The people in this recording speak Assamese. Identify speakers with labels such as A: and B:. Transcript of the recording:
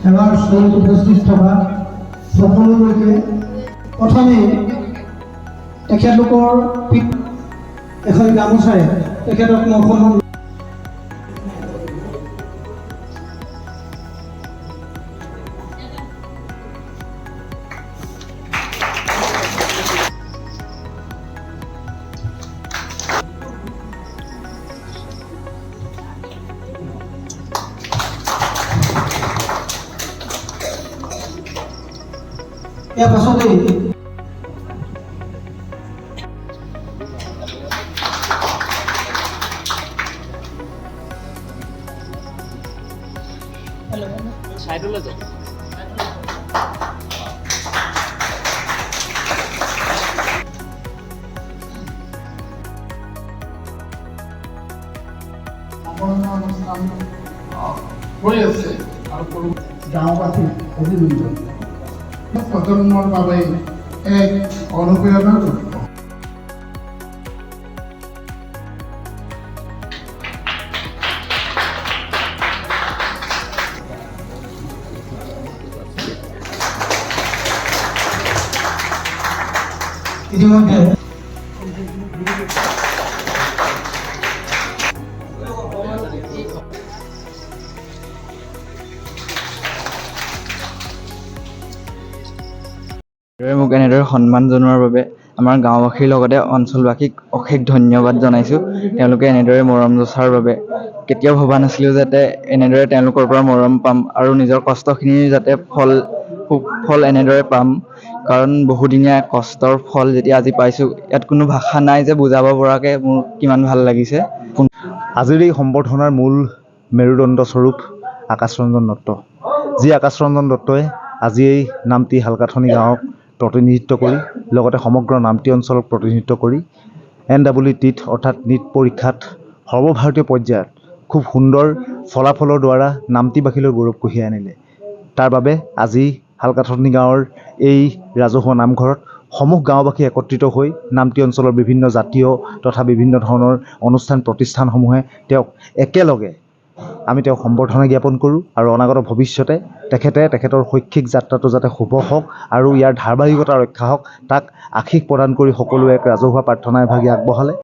A: সেৱাৰ স্থলীত উপস্থিত থকা সকলোলৈকে প্ৰথমেই তেখেতলোকৰ এখন গামোচাৰে তেখেতক মই সন্মান ইয়াৰ পাছতেই
B: সাইডলৈ যাওক।
C: অনুষ্ঠান হৈ আছে আৰু গাঁওবাসী অভিযোজন প্ৰজন্মৰ বাবে এক অনুপ্ৰেৰণাৰ তথ্য।
A: ইতিমধ্যে
D: মোক এনেদৰে সন্মান জনোৱাৰ বাবে আমাৰ গাঁওবাসীৰ লগতে অঞ্চলবাসীক অশেষ ধন্যবাদ জনাইছোঁ। তেওঁলোকে এনেদৰে মৰম যচাৰ বাবে কেতিয়াও ভবা নাছিলোঁ যাতে এনেদৰে তেওঁলোকৰ পৰা মৰম পাম আৰু নিজৰ কষ্টখিনিৰ যাতে ফল এনেদৰে পাম। কাৰণ বহুদিনীয়া কষ্টৰ ফল যেতিয়া আজি পাইছোঁ, ইয়াত কোনো ভাষা নাই যে বুজাব পৰাকৈ মোৰ কিমান ভাল লাগিছে।
E: আজিৰ এই সম্বৰ্ধনাৰ মূল মেৰুদণ্ড স্বৰূপ আকাশ ৰঞ্জন দত্ত, যি আকাশ ৰঞ্জন দত্তই আজি এই নামটি হালকাথনি গাঁৱক প্ৰতিনিধিত্ব কৰি লগতে সমগ্ৰ নামটি অঞ্চলক প্ৰতিনিধিত্ব কৰি NEET অৰ্থাৎ নীট পৰীক্ষাত সৰ্বভাৰতীয় পৰ্যায়ত খুব সুন্দৰ ফলাফলৰ দ্বাৰা নামটিবাসীলৈ গৌৰৱ কঢ়িয়াই আনিলে। তাৰ বাবে আজি হালকাথনি গাঁৱৰ এই ৰাজহুৱা নামঘৰত সমূহ গাঁওবাসী একত্ৰিত হৈ নামটি অঞ্চলৰ বিভিন্ন জাতীয় তথা বিভিন্ন ধৰণৰ অনুষ্ঠান প্ৰতিষ্ঠানসমূহে তেওঁক একেলগে আমি তেওঁক সম্বৰ্ধনা জ্ঞাপন কৰোঁ আৰু অনাগত ভৱিষ্যতে তেখেতৰ শৈক্ষিক যাত্ৰাটো যাতে শুভ হওক আৰু ইয়াৰ ধাৰাবাহিকতা ৰক্ষা হওক তাক আশীষ প্ৰদান কৰি সকলোৱে এক ৰাজহুৱা প্ৰাৰ্থনা এভাগি আগবঢ়ালে।